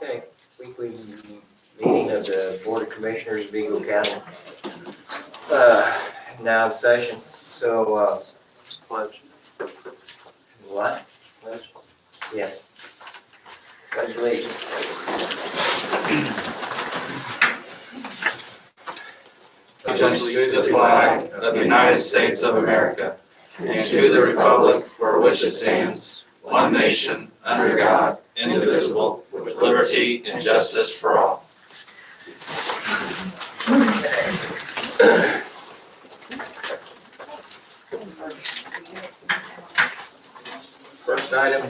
Okay, weekly meeting of the Board of Commissioners, Vigo County. Now in session, so, Pledge. what? Pledge? Yes. Pledge allegiance. Allegiance to the flag of the United States of America and to the republic for which it stands, one nation, under God, indivisible, with liberty and justice for all. First item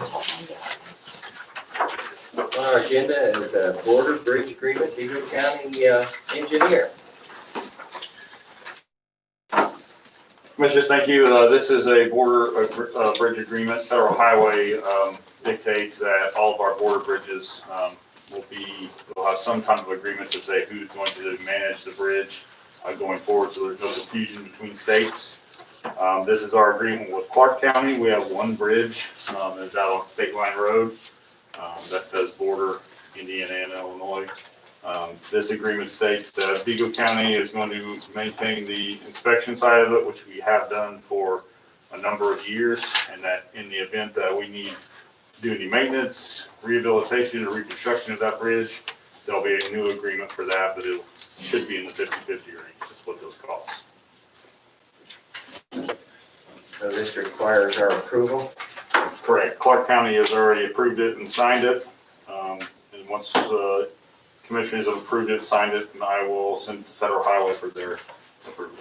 on our agenda is a border bridge agreement, Vigo County engineer. Commissioners, thank you. This is a border bridge agreement. Federal highway dictates that all of our border bridges will have some type of agreement to say who's going to manage the bridge going forward, so there's no confusion between states. This is our agreement with Clark County. We have one bridge that's out on State Line Road that does border Indiana and Illinois. This agreement states that Vigo County is going to maintain the inspection side of it, which we have done for a number of years, and that in the event that we need to do any maintenance, rehabilitation, or reconstruction of that bridge, there'll be a new agreement for that, but it should be in the 50-50 range. That's what those costs. So this requires our approval. Correct. Clark County has already approved it and signed it. And once commissioners have approved it, signed it, and I will send it to Federal Highway for their approval.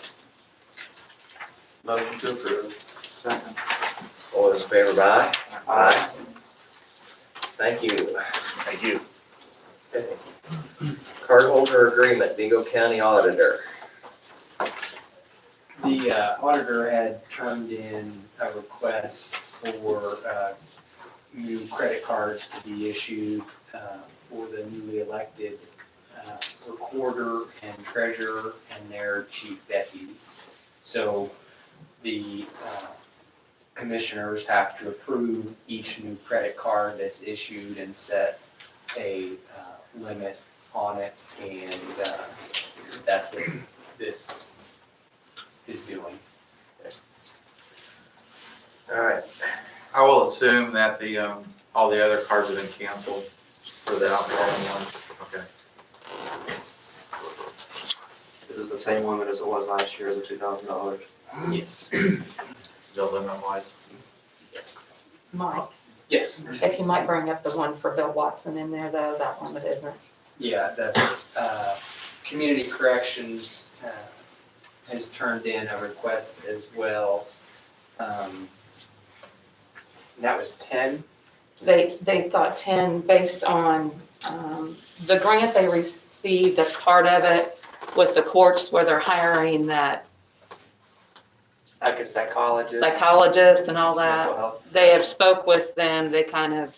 Motion to approve. Second. All those in favor, aye? Aye. Thank you. Thank you. Okay. Cardholder agreement, Vigo County Auditor. The auditor had turned in a request for new credit cards to be issued for the newly elected recorder and treasurer and their chief deputies. So the commissioners have to approve each new credit card that's issued and set a limit on it, and that's what this is doing. All right. I will assume that the, all the other cards have been canceled for the outgoing ones. Okay. Is it the same limit as it was last year, the $2,000? Yes. Still limit wise. Yes. Mike, Yes. if you might bring up the one for Bill Watson in there, though, that one it isn't. Yeah, the community corrections has turned in a request as well. And that was 10. They thought 10 based on the grant they received, that's part of it, with the courts where they're hiring that Like a psychologist. psychologist and all Mental that. health. They have spoke with them, they kind of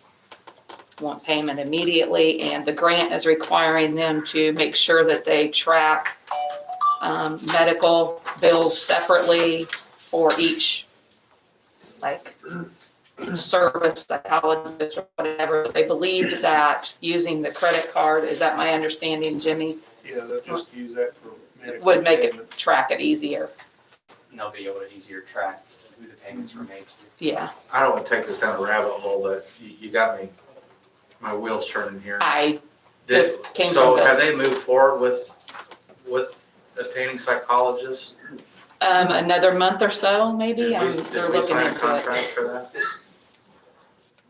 want payment immediately, and the grant is requiring them to make sure that they track medical bills separately for each, like, service, psychologist or whatever. They believe that using the credit card, is that my understanding, Jimmy, Yeah, they'll just use that for medical would make it payments. track it easier? And they'll be able to easier track who the payments were made to. Yeah, I don't want to take this down the rabbit hole, but you got me, my wheels turning here. I Did- just came So from have Bill. they moved forward with attaining psychologists? Another month or so, maybe. Did They're we looking sign a into contract it. for that?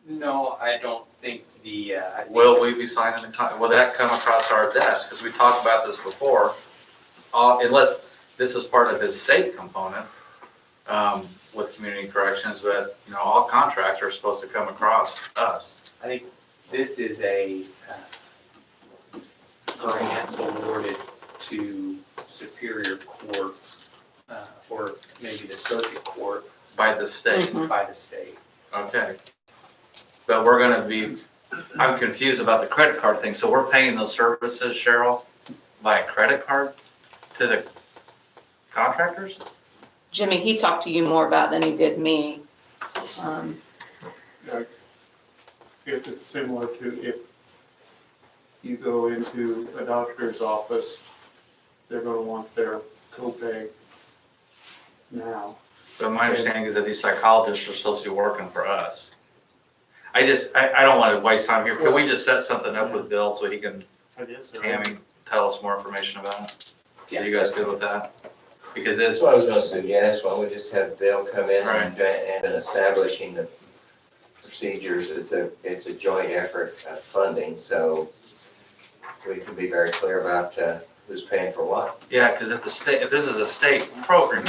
No, I don't think the, I think Will we be signing a contract? Will that come across our desk? Because we talked about this before. Unless this is part of his state component with community corrections, but all contracts are supposed to come across us. I think this is a grant awarded to Superior Court, or maybe the Circuit Court By the state. Mhm. by the state. Okay. But we're gonna be, I'm confused about the credit card thing. So we're paying those services, Cheryl, by a credit card to the contractors? Jimmy, he talked to you more about than he did me. If it's similar to, if you go into a doctor's office, they're gonna want their copay now. But my understanding is that these psychologists are supposed to be working for us. I don't want to waste time here. Can we just set something up with Bill so he can, I guess. Tammy, tell us more information about it? Are you guys good with that? Because it's, That's what I was gonna suggest, why don't we just have Bill come in Right. and establishing the procedures, it's a joint effort of funding, so we can be very clear about, who's paying for what. yeah, because if this is a state program,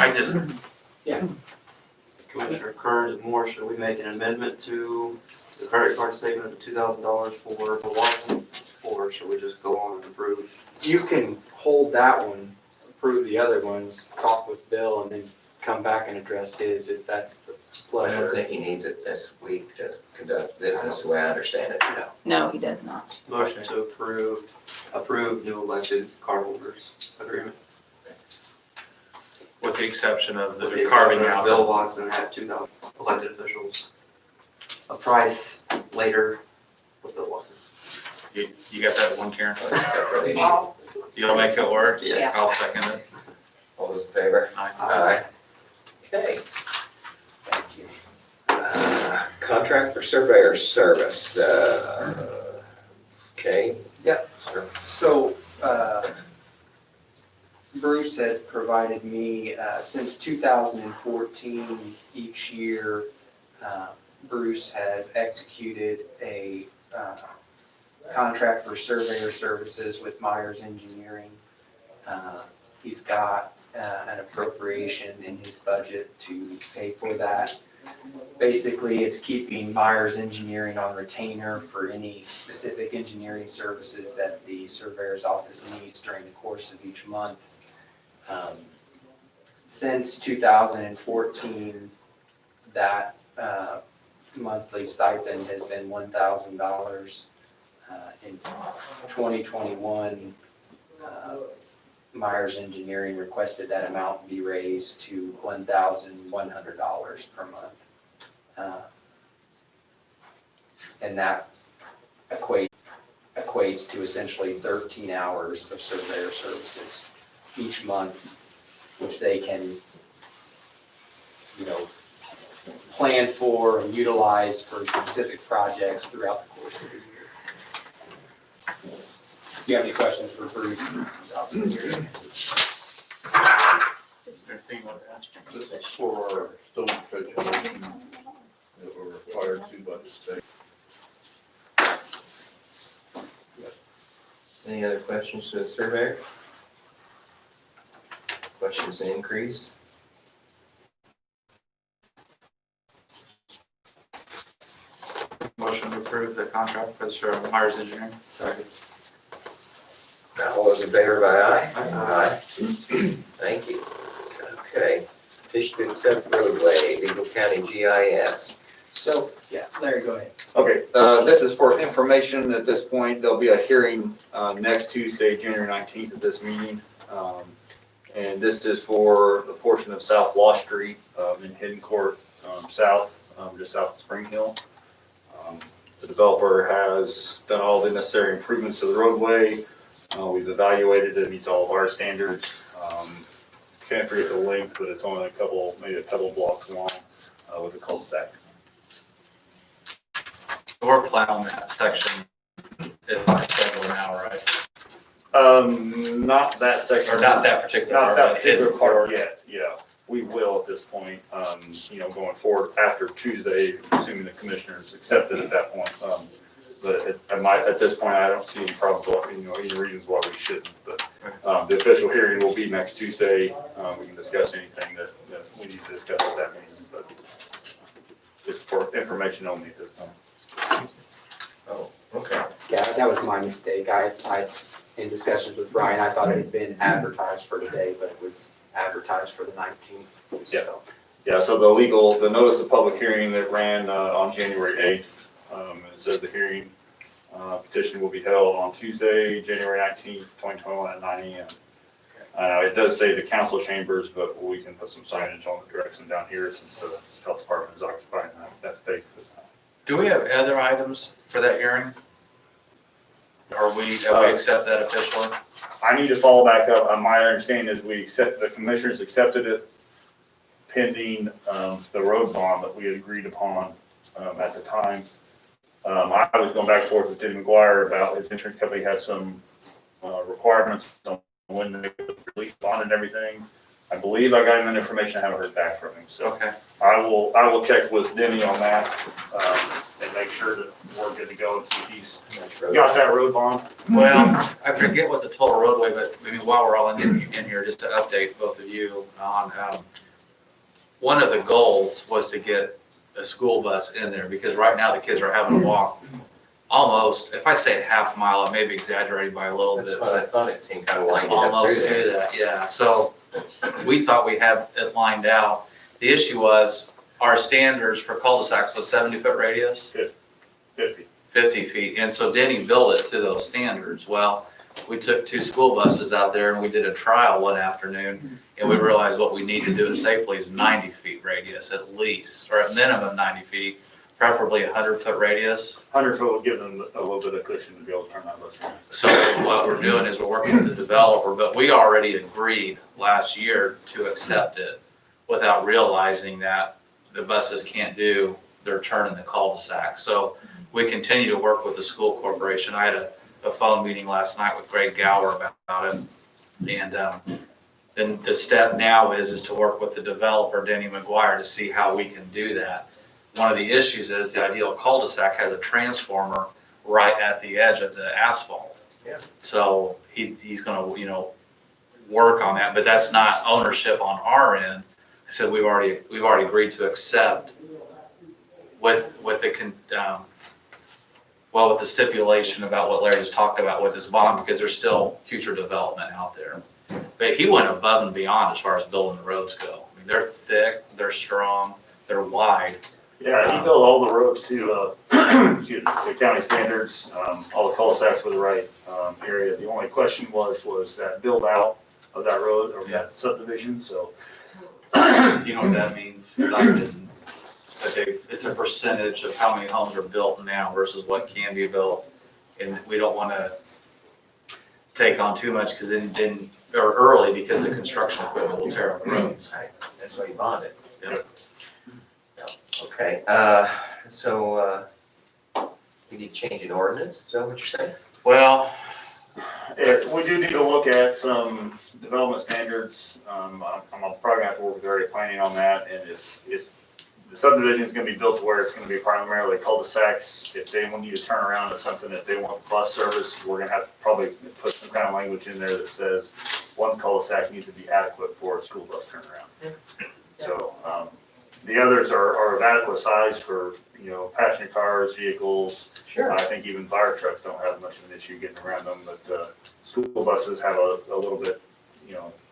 Commissioner Kern and Moore, should we make an amendment to the credit card statement of the $2,000 for the Watson? Or should we just go on and approve? You can hold that one, approve the other ones, talk with Bill, and then come back and address his if that's the I don't pleasure. think he needs it this week to conduct business the way I understand it. No, he does not. Motion to approve new elected cardholders agreement. with the exception of With the the carving exception of out. Bill Watson had 2,000 elected officials. A price later with Bill Watson. You got that one, Karen? Separate issue. You'll make it work? Yeah. I'll second it. All those in favor? Aye. Aye. Okay. Thank you. Contractor surveyor service, okay. Yep. Sir. So, Bruce had provided me, since 2014, each year, Bruce has executed a contract for surveyor services with Myers Engineering. He's got an appropriation in his budget to pay for that. Basically, it's keeping Myers Engineering on retainer for any specific engineering services that the surveyor's office needs during the course of each month. Since 2014, that monthly stipend has been $1,000. In 2021, Myers Engineering requested that amount be raised to $1,100 per month. And that equates to essentially 13 hours of surveyor services each month, which they can, plan for and utilize for specific projects throughout the course of the year. Do you have any questions for Bruce? Obviously, you're- Anything you want to ask? This is for our stone trenching that were required to by the state. Any other questions to the surveyor? Questions to increase? Motion to approve the contract for Myers Engineering. Second. All those in favor by aye? Aye. Thank you. Okay. Petition to accept roadway, Vigo County GIS. So, yeah, Larry, go ahead. Okay, this is for information at this point. There'll be a hearing next Tuesday, January 19th at this meeting. And this is for the portion of South Law Street in Hidden Court South, just south of Spring Hill. The developer has done all the necessary improvements to the roadway. We've evaluated it, meets all of our standards. Can't forget the length, but it's only maybe a couple blocks long with a cul-de-sac. We're plowing that section at our schedule now, right? Not that section. Or not that particular. Not that particular Hidden part Court. yet, yeah. We will at this point, going forward after Tuesday, assuming the commissioners accept it at that point. But at this point, I don't see any problem, any reasons why we shouldn't. But the official hearing will be next Tuesday. We can discuss anything that we need to discuss at that meeting, but just for information only at this time. Oh, okay. Yeah, that was my mistake. I, in discussions with Brian, I thought it had been advertised for today, but it was advertised for the 19th. Yeah. So, Yeah, so the notice of public hearing that ran on January 8th, it says the hearing petition will be held on Tuesday, January 19th, 2021 at 9 a.m. It does say the council chambers, but we can put some signage on the direction down here since the health department is occupying that space at this time. Do we have other items for that hearing? Have we accept that officially? I need to follow back up. My understanding is the commissioners accepted it pending, the road bond that we had agreed upon, at the time. I was going back and forth with Denny McGuire about his insurance company had some, requirements on when they could release bond and everything. I believe I got him that information. I haven't heard back from him. So Okay. I will check with Denny on that, and make sure that we're good to go and see if he's got that road bond. Well, I forget what the total roadway, but I mean, while we're all in here, just to update both of you on, one of the goals was to get a school bus in there, because right now the kids are having to walk almost, if I say half mile, I may be exaggerating by a little bit. That's what I thought, it seemed kind of It's winding up almost through there. to that, yeah. So we thought we had it lined out. The issue was our standards for cul-de-sacs was 70-foot radius, 50. 50 feet. And so Denny built it to those standards. Well, we took 2 school buses out there and we did a trial one afternoon, and we realized what we need to do it safely is 90 feet radius at least, or at minimum 90 feet, preferably 100-foot radius. 100 foot will give them a little bit of cushion to be able to turn that bus around. So what we're doing is we're working with the developer, but we already agreed last year to accept it without realizing that the buses can't do their turn in the cul-de-sac. So we continue to work with the school corporation. I had a phone meeting last night with Greg Gower about it. And then the step now is to work with the developer, Denny McGuire, to see how we can do that. One of the issues is the ideal cul-de-sac has a transformer right at the edge of the asphalt. Yeah. So he's gonna, work on that, but that's not ownership on our end. I said we've already agreed to accept with the stipulation about what Larry just talked about with his bond, because there's still future development out there. But he went above and beyond as far as building the roads go. I mean, they're thick, they're strong, they're wide. Yeah, he built all the roads to, the county standards, all the cul-de-sacs were the right, area. The only question was that build out of that road or that subdivision, so. You know what that means? 'Cause I didn't. But it's a percentage of how many homes are built now versus what can be built. And we don't want to take on too much because or early, because the construction equipment will tear up the roads. Right, that's why you bonded. Yeah. Okay, so, we need to change an ordinance, is that what you're saying? Well, We do need to look at some development standards. I'm probably gonna have to work with area planning on that, and if the subdivision is gonna be built to where it's gonna be primarily cul-de-sacs, if they want you to turn around to something that they want bus service, we're gonna have to probably put some kind of language in there that says one cul-de-sac needs to be adequate for a school bus turnaround. So, the others are of adequate size for, passenger cars, vehicles. Sure. I think even fire trucks don't have much of an issue getting around them, but school buses have a little bit,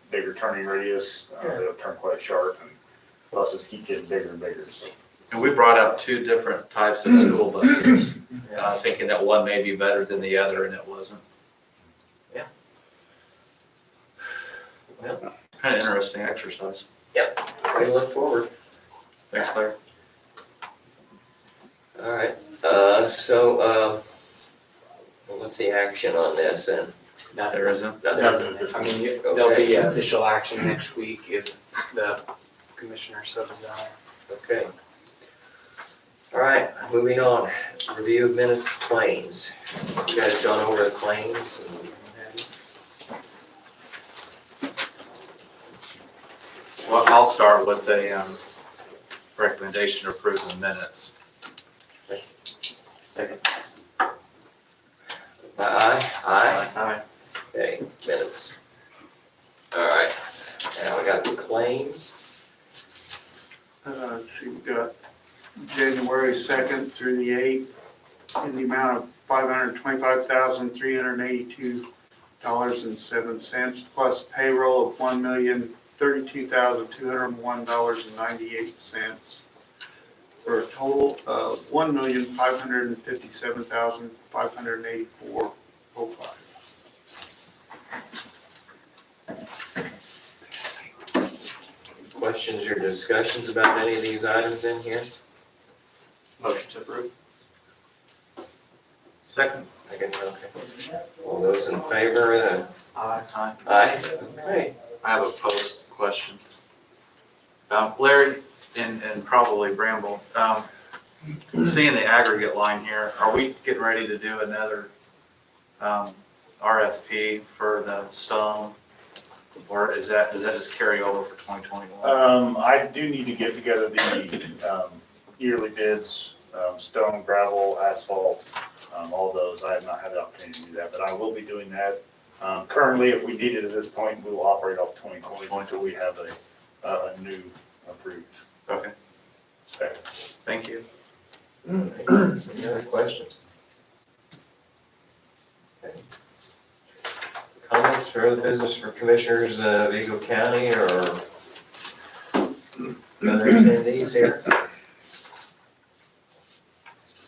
bigger turning radius. They'll turn quite sharp, and buses keep getting bigger and bigger, so. and we brought out 2 different types of school buses, thinking that one may be better than the other, and it wasn't. Yeah. Well, Kind of interesting exercise. way to look forward. Thanks, Larry. All right, what's the action on this then? There isn't. Nothing. I mean, there'll be official action next week if the commissioner so desire. Okay. All right, moving on, review of minutes of claims. You guys gone over the claims and what have you? Well, I'll start with a recommendation to approve the minutes. Second. Aye. Aye. Okay, minutes. All right, now we got the claims. So we've got January 2nd through the 8th in the amount of $525,382.07 plus payroll of $1,032,201.98 for a total of $1,557,584.05. Questions or discussions about any of these items in here? Motion to approve. Second. Second, okay. All those in favor, Aye. aye? Okay. I have a post question. Larry and probably Bramble, seeing the aggregate line here, are we getting ready to do another RFP for the stone? Or is that just carry over for 2021? I do need to get together the yearly bids, stone, gravel, asphalt, all those. I have not had the opportunity to do that, but I will be doing that. Currently, if we need it at this point, we will operate off 2020 until we have a new approved Okay, spec. thank you. Any other questions? Okay. Comments for other business for commissioners of Vigo County or other attendees here?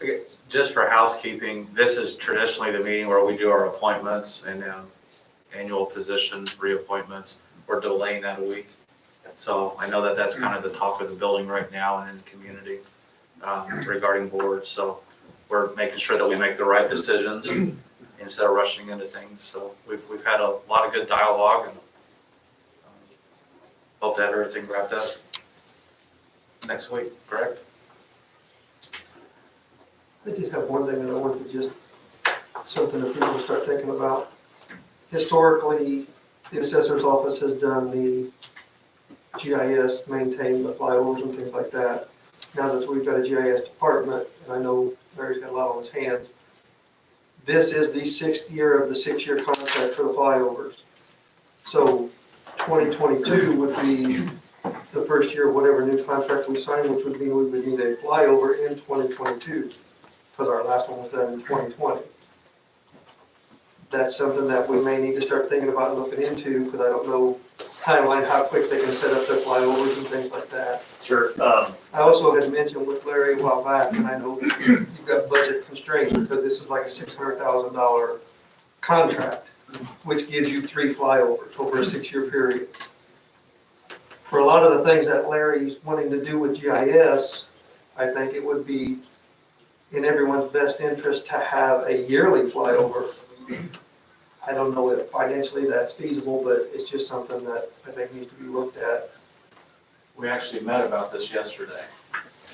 Okay, just for housekeeping, this is traditionally the meeting where we do our appointments and annual position reappointments. We're delaying that a week. So I know that that's kind of the talk of the building right now and in the community regarding boards. So we're making sure that we make the right decisions instead of rushing into things. So we've had a lot of good dialogue and hope to have everything wrapped up next week, correct? I just have one thing that I wanted to just, something that people start thinking about. Historically, the assessor's office has done the GIS, maintained the flyovers and things like that. Now that we've got a GIS department, and I know Larry's got a lot on his hands, this is the 6th year of the 6-year contract for the flyovers. So 2022 would be the first year of whatever new contract we sign, which would mean we would need a flyover in 2022, because our last one was done in 2020. That's something that we may need to start thinking about and looking into, because I don't know timeline, how quick they can set up their flyovers and things like that. Sure. I also had mentioned with Larry a while back, and I know you've got budget constraints, because this is like a $600,000 contract, which gives you 3 flyovers over a 6-year period. For a lot of the things that Larry's wanting to do with GIS, I think it would be in everyone's best interest to have a yearly flyover. I don't know if financially that's feasible, but it's just something that I think needs to be looked at. We actually met about this yesterday.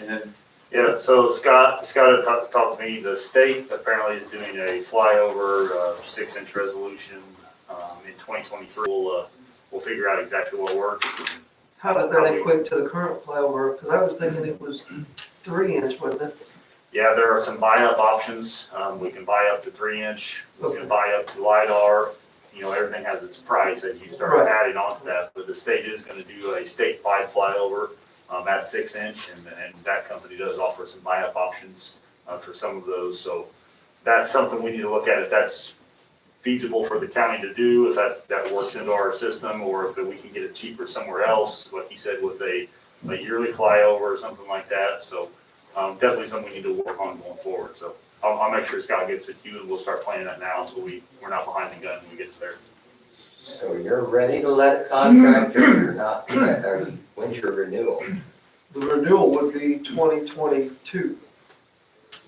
And Yeah, so Scott had talked to me. The state apparently is doing a flyover 6-inch resolution in 2023. We'll figure out exactly what works. How does that equate to the current flyover? Because I was thinking it was 3-inch, wasn't it? Yeah, there are some buy-up options. We can buy up to 3-inch. We can buy up to LiDAR. You know, everything has its price as you start adding on to that. But the state is going to do a statewide flyover at 6-inch, and that company does offer some buy-up options for some of those. So that's something we need to look at if that's feasible for the county to do, if that works into our system, or if we can get it cheaper somewhere else, like you said, with a yearly flyover or something like that. So definitely something we need to work on going forward. So I'll make sure Scott gets with you, and we'll start planning that now, so we're not behind the gun when we get there. So you're ready to let a contractor, you're not, or when's your renewal? The renewal would be 2022.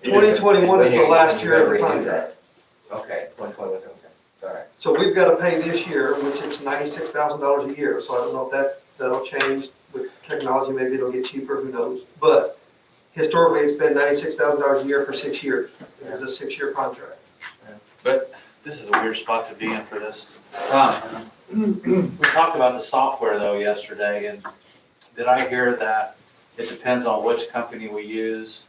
2021 is the last year of the contract. Okay, 2021, okay, all right. So we've got to pay this year, which is $96,000 a year. So I don't know if that'll change with technology. Maybe it'll get cheaper, who knows? But historically, it's been $96,000 a year for 6 years. It was a 6-year contract. But this is a weird spot to be in for this. We talked about the software though yesterday, and did I hear that it depends on which company we use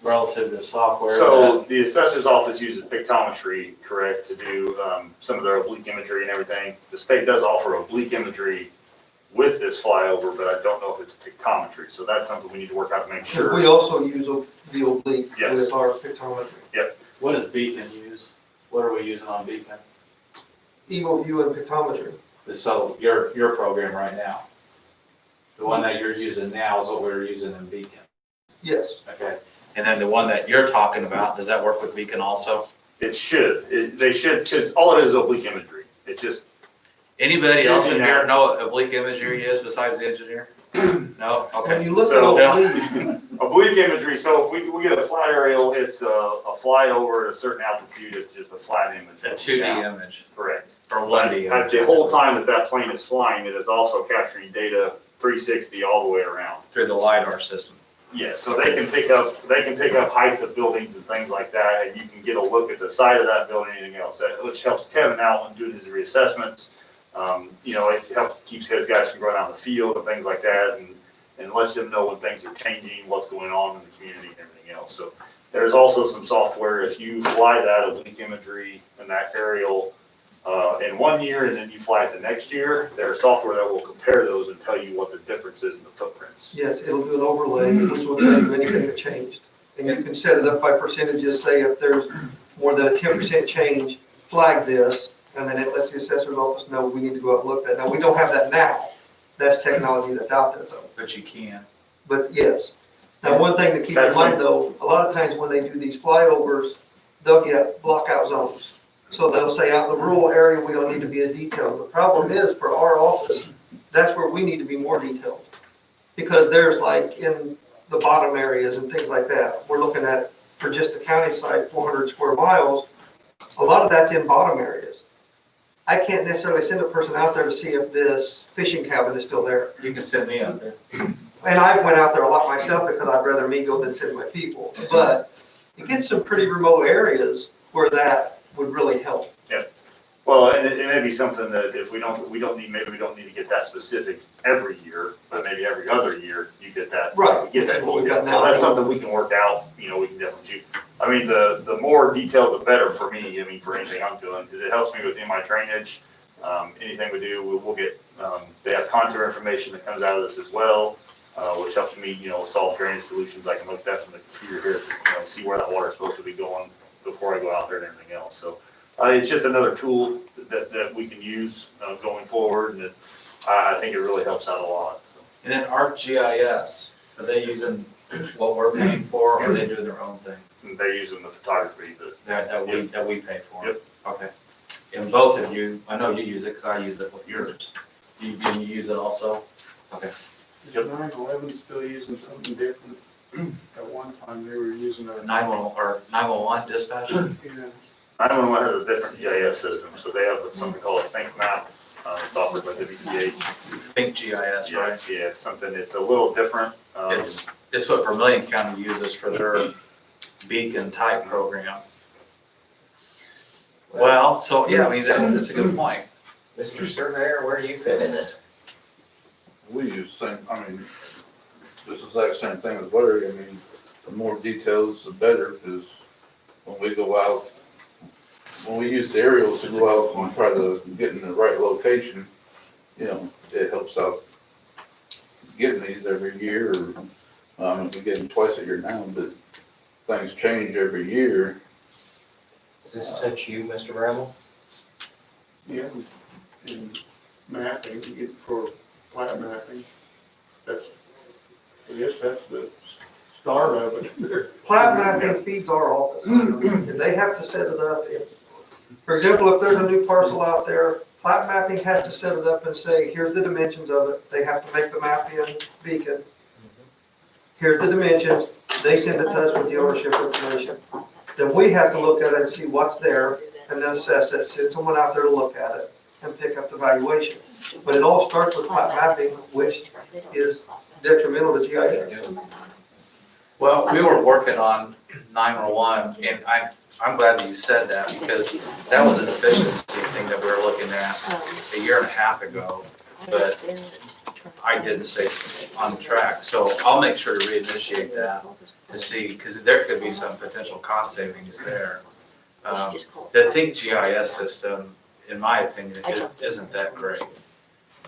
relative to software? So the assessor's office uses pictometry, correct, to do some of their oblique imagery and everything. The state does offer oblique imagery with this flyover, but I don't know if it's pictometry. So that's something we need to work out to make sure. We also use the oblique Yes. with our pictometry. What does Beacon use? What are we using on Beacon? Eagle view and pictometry. So your program right now, the one that you're using now is what we're using in Beacon. Yes. Okay. And then the one that you're talking about, does that work with Beacon also? It should. They should, because all it is oblique imagery. It's just, Anybody else in Using here that. know what oblique imagery is besides the engineer? No, When okay. you look at So- oblique, Oblique imagery, so if we get a flat aerial, it's a flyover at a certain altitude, it's just a flat image. A 2D Yeah, image, correct. or But 1D at image. the whole time that plane is flying, it is also capturing data 360 all the way around. Through the LiDAR system. Yes, so they can pick up heights of buildings and things like that, and you can get a look at the side of that building and anything else, which helps Kevin out when doing his reassessments. You know, it helps, keeps his guys from going out in the field and things like that, and lets them know when things are changing, what's going on in the community and everything else. So there's also some software, if you fly that oblique imagery and that aerial in 1 year and then you fly it the next year, there's software that will compare those and tell you what the difference is in the footprints. yes, it'll do an overlay, which will tell you anything that changed. And you can set it up by percentages, say if there's more than a 10% change, flag this, and then it lets the assessor's office know we need to go out and look at that. Now, we don't have that now. That's technology that's out there though. But you can. But yes. Now, one thing to keep in That's mind though, a lot of times when they do these flyovers, they'll get blockout zones. So they'll say out in the rural area, we don't need to be as detailed. The problem is for our office, that's where we need to be more detailed. Because there's like in the bottom areas and things like that, we're looking at, for just the county side, 400 square miles, a lot of that's in bottom areas. I can't necessarily send a person out there to see if this fishing cabin is still there. You can send me out there. And I went out there a lot myself because I'd rather me go than send my people. But you get some pretty remote areas where that would really help. Well, and it may be something that if we don't need to get that specific every year, but maybe every other year, you get that. Right. Get that That's what we've detail. got So now. that's something we can work out, you know, we can definitely do. I mean, the more detailed, the better for me, I mean, for anything I'm doing, because it helps me within my drainage. Anything we do, we'll get, they have contour information that comes out of this as well, which helps me, you know, solve drainage solutions. I can look at that from the computer here, you know, see where that water is supposed to be going before I go out there and everything else. So it's just another tool that we can use going forward, and I think it really helps out a lot. And then ArcGIS, are they using what we're paying for, or are they doing their own thing? And they're using the photography, but That we pay for? Yep. Okay. And both of you, I know you use it because I use it with yours. You use it also? Okay. Is 9/11 still using something different? At one time, they were using a. 911 dispatch? Yeah. 911 has a different GIS system, so they have something called a Think Map. It's offered by WPA. Think GIS, right? Yeah, something, it's a little different. It's what Vermilion County uses for their beacon type program. Well, so, yeah, I mean, that's a good point. Mr. Surveyor, where do you fit in this? We use the same, I mean, just the exact same thing as Larry. I mean, the more details, the better, because when we go out, when we use the aerials to go out and try to get in the right location, you know, it helps out getting these every year, or, we get them twice a year now, but things change every year. Does this touch you, Mr. Bramble? Yeah, and mapping, you get for plat mapping, I guess that's the start of it. Plat mapping feeds our office, and they have to set it up. For example, if there's a new parcel out there, plat mapping has to set it up and say, here's the dimensions of it. They have to make the map in Beacon. Here's the dimensions. They send it to us with the ownership information. Then we have to look at it and see what's there and then assess it, send someone out there to look at it and pick up the valuation. But it all starts with plat mapping, which is detrimental to GIS. Well, we were working on 911, and I'm glad that you said that, because that was an efficiency thing that we were looking at a year and a half ago, but I didn't stay on track. So I'll make sure to reinitiate that to see, because there could be some potential cost savings there. The Think GIS system, in my opinion, isn't that great.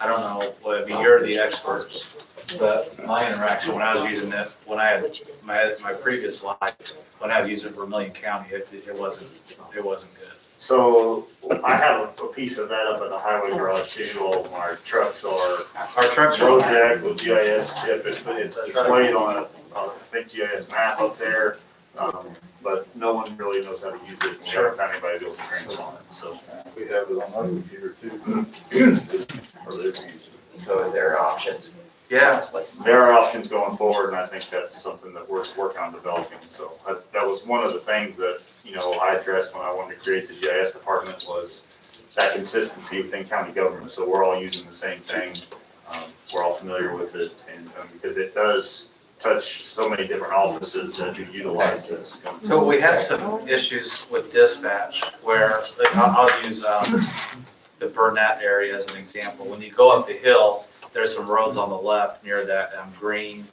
I don't know, well, I mean, you're the experts, but my interaction when I was using it, when I had my previous life, when I was using Vermilion County, it wasn't good. So I have a piece of that up at the highway garage too. All of my trucks are Our trucks road are, jack with GIS chip. It's displayed on a Think GIS map up there. But no one really knows how to use it. We haven't found anybody to build trains on it, so. We have it on our computer too. Or they've used it. So is there options? Yeah, There are options going forward, and I think that's something that we're working on developing. So that was one of the things that, I addressed when I wanted to create the GIS department was that consistency within county government. So we're all using the same thing. We're all familiar with it, and because it does touch so many different offices that do utilize this. so we had some issues with dispatch where, like, I'll use the Burnett area as an example. When you go up the hill, there's some roads on the left near that green,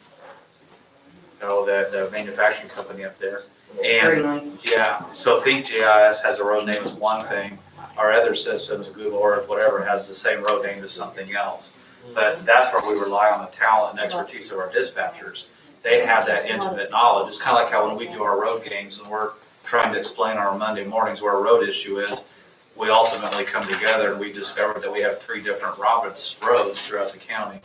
the manufacturing company up there. And Greenland. yeah, so think GIS has a road name as one thing, our other systems, Google Earth, whatever, has the same road name as something else. But that's where we rely on the talent and expertise of our dispatchers. They have that intimate knowledge. It's kind of like how when we do our road games and we're trying to explain on our Monday mornings where a road issue is, we ultimately come together and we discovered that we have 3 different roads throughout the county.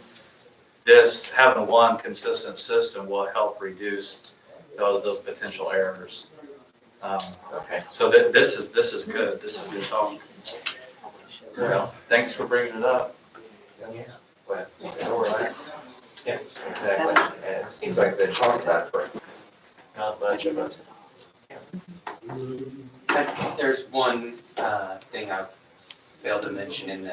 Having one consistent system will help reduce those potential errors. Okay. So this is good. This is good talk. Well, thanks for bringing it up. Yeah, but, yeah, exactly. And it seems like they talked about it for not much of it. There's one thing I failed to mention in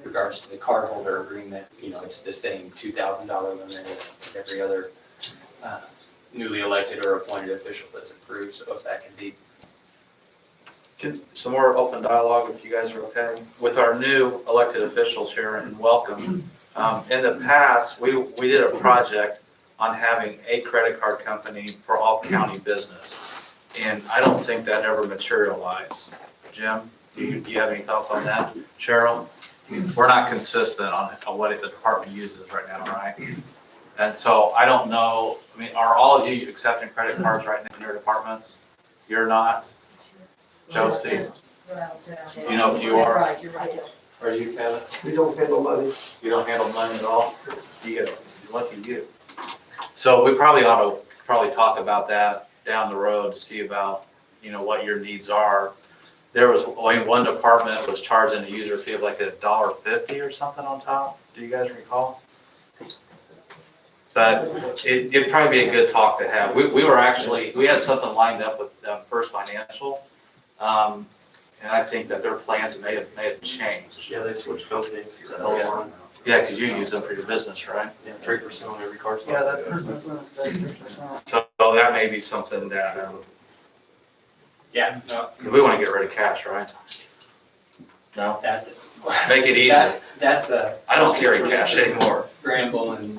regards to the cardholder agreement. It's the same $2,000 limit as every other newly elected or appointed official that's approved. So if that can be. Some more open dialogue, if you guys are okay, with our new elected officials here, and welcome. In the past, we did a project on having a credit card company for all county business. And I don't think that ever materialized. Jim, do you have any thoughts on that? Cheryl? We're not consistent on what the department uses right now, right? And so I don't know, are all of you accepting credit cards right now in your departments? You're not? Josie? If you are? Right, you're right. Are you, Kevin? We don't handle money. You don't handle money at all? You get lucky you. So we probably ought to talk about that down the road to see about, what your needs are. There was, one department was charging a user fee of like $1.50 or something on top. Do you guys recall? But it'd probably be a good talk to have. We had something lined up with First Financial. And I think that their plans may have changed. Yeah, they switched companies. Yeah, because you use them for your business, right? Yeah, 3% on every card. Yeah, that's what I was gonna say. So that may be something that, Yeah, no, we want to get rid of cash, right? No? that's it. Make it easy. That's a. I don't carry cash anymore. Scramble and,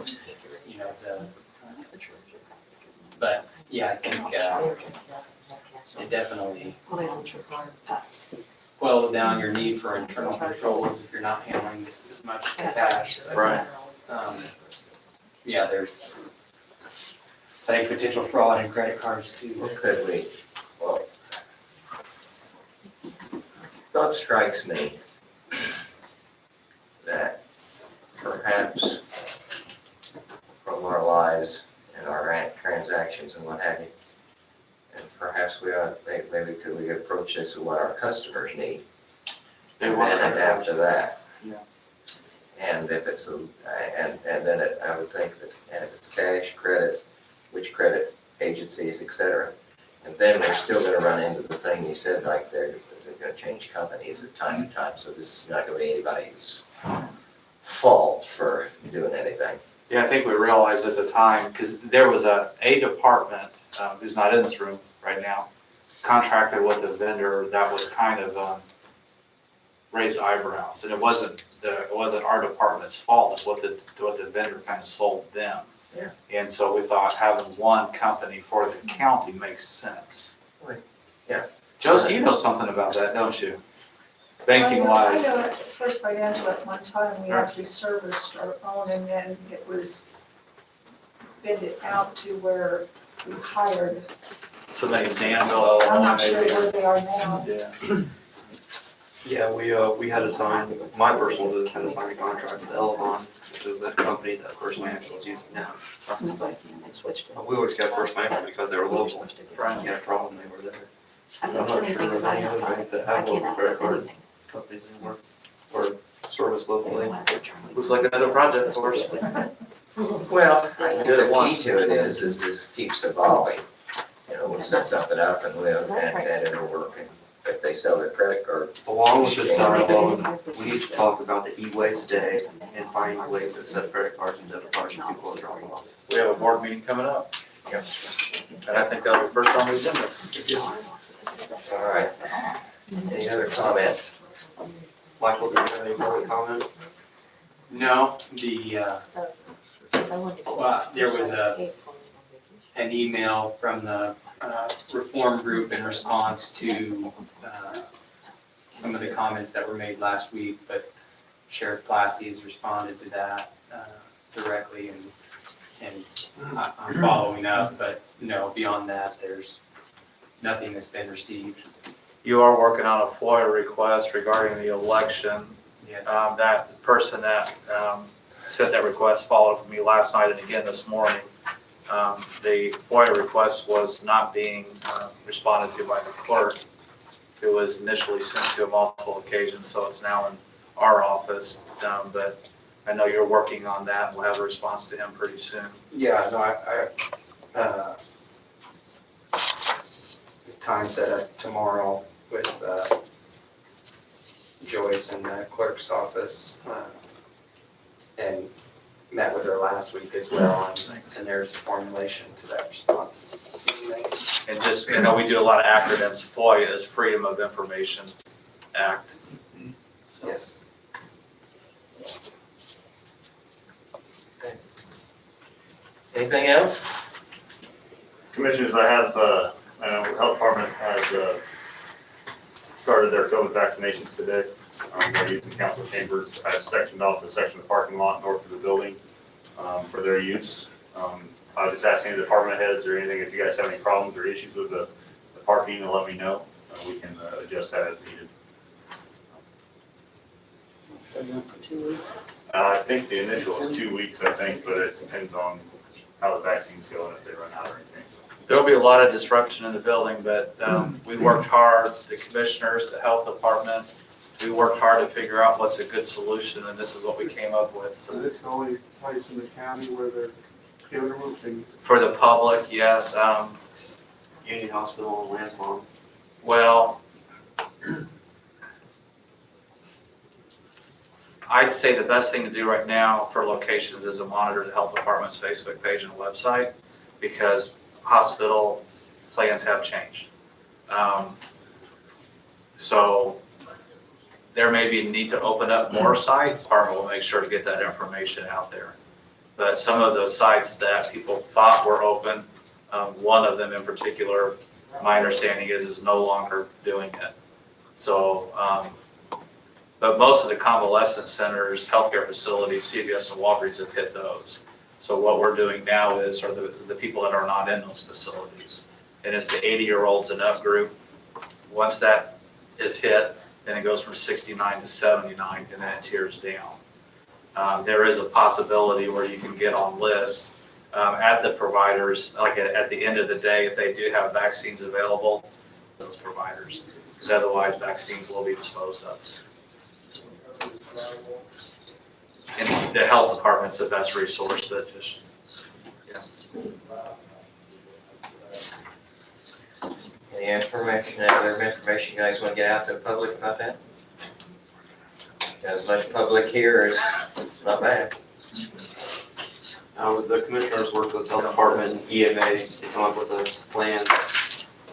but yeah, I think it definitely boils down your need for internal controls if you're not handling as much cash. Right. Yeah, there's, I think, potential fraud in credit cards too. What could we, well, thought strikes me that perhaps from our lives and our transactions and what have you, and perhaps we ought, maybe could we approach this with what our customers need? And then adapt to that. Yeah. And if it's and then I would think that, and if it's cash, credit, which credit agencies, et cetera. And then we're still gonna run into the thing you said, like they're gonna change companies at time to time, so this is not gonna be anybody's fault for doing anything. Yeah, I think we realized at the time, because there was a department, who's not in this room right now, contracted with a vendor that was kind of raised eyebrows, and it wasn't our department's fault. It's what the vendor kind of sold them. Yeah. And so we thought having one company for the county makes sense. Right. Yeah. Josie, you know something about that, don't you? Banking wise. I know at First Financial at one time, we Right. actually serviced our own, and then it was bid out to where we hired. Somebody in Danville, I'm Illinois, not sure maybe. where they are now. Yeah. Yeah, we had to sign, my personal business had to sign a contract with Elevon, which is the company that First Financial is using now. We always kept First Financial because they were local. If Ryan had a problem, they were there. I'm not sure of any other banks that have local credit card companies anymore, or service locally. Looks like another project for us. Well, I think Did it the key once. to it is this keeps evolving. You know, we'll set something up and and it'll work. And if they sell their credit card, Along with this dialogue, we need to talk about the e-waste day and finding a way to accept credit cards and debit cards from people that are dropping off. We have a board meeting coming up. Yep. And I think that'll be first on the agenda. all right. Any other comments? Michael, do you have any public comment? No, well, there was an email from the reform group in response to some of the comments that were made last week, but Sheriff Blassie has responded to that directly, and I'm following up, but no, beyond that, there's nothing that's been received. You are working on a FOIA request regarding the election. Yes. That person that sent that request followed up with me last night and again this morning. The FOIA request was not being responded to by the clerk. It was initially sent to on multiple occasions, so it's now in our office. But I know you're working on that. We'll have a response to him pretty soon. Yeah, no, I time set up tomorrow with Joyce in the clerk's office, and met with her last week as well, and there's a formulation to that response. And just, you know, we do a lot of acronyms. FOIA is Freedom of Information Act. So, Yes. Anything else? Commissioners, I have, I know Health Department has started their COVID vaccinations today. They're using council chambers as sectioned off a section of the parking lot north of the building for their use. I was just asking the department heads or anything, if you guys have any problems or issues with the parking, let me know. We can adjust that as needed. I think the initial is 2 weeks, I think, but it depends on how the vaccines go and if they run out or anything. There'll be a lot of disruption in the building, but we worked hard, the commissioners, the health department, we worked hard to figure out what's a good solution, and this is what we came up with. So So this is the only place in the county where they're giving them, and for the public, yes, Union Hospital and Landmark. well, I'd say the best thing to do right now for locations is to monitor the health department's Facebook page and website, because hospital plans have changed. So there may be a need to open up more sites. Department will make sure to get that information out there. But some of those sites that people thought were open, one of them in particular, my understanding is no longer doing it. So, but most of the convalescent centers, healthcare facilities, CVS and Walgreens have hit those. So what we're doing now are the people that are not in those facilities. And it's the 80-year-olds and up group. Once that is hit, then it goes from 69 to 79, and then it tears down. There is a possibility where you can get on list at the providers, like at the end of the day, if they do have vaccines available, those providers, because otherwise vaccines will be disposed of. And the health department's the best resource that just, Any other information you guys want to get out to the public about that? As much public here is not bad. The commissioners worked with the health department and EMA to come up with a plan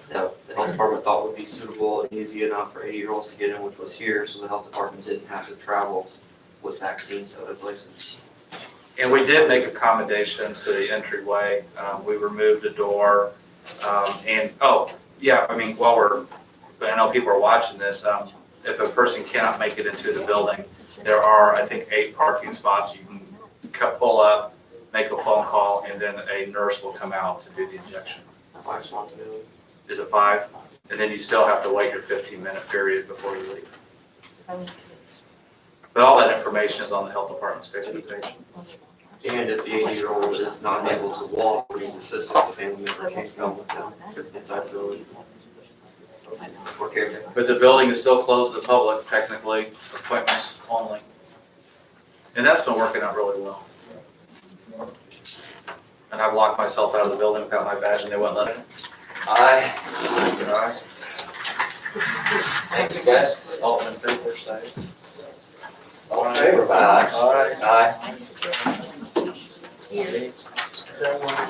that the health department thought would be suitable and easy enough for 80-year-olds to get in, which was here, so the health department didn't have to travel with vaccines to other places. and we did make accommodations to the entryway. We removed a door, and, oh, yeah, I mean, but I know people are watching this, if a person cannot make it into the building, there are, I think, 8 parking spots. You can pull up, make a phone call, and then a nurse will come out to do the injection. 5 spots available. Is it 5? And then you still have to wait your 15-minute period before you leave. But all that information is on the health department's Facebook page. And if the 80-year-old is not able to walk or need assistance, a family member can come with them inside the building. Or caretaker. But the building is still closed to the public, technically, appointments only. And that's been working out really well. And I've locked myself out of the building without my badge and they wouldn't let me. Aye. Thank you, guys. All in favor, say. All in favor, aye. Aye. Aye.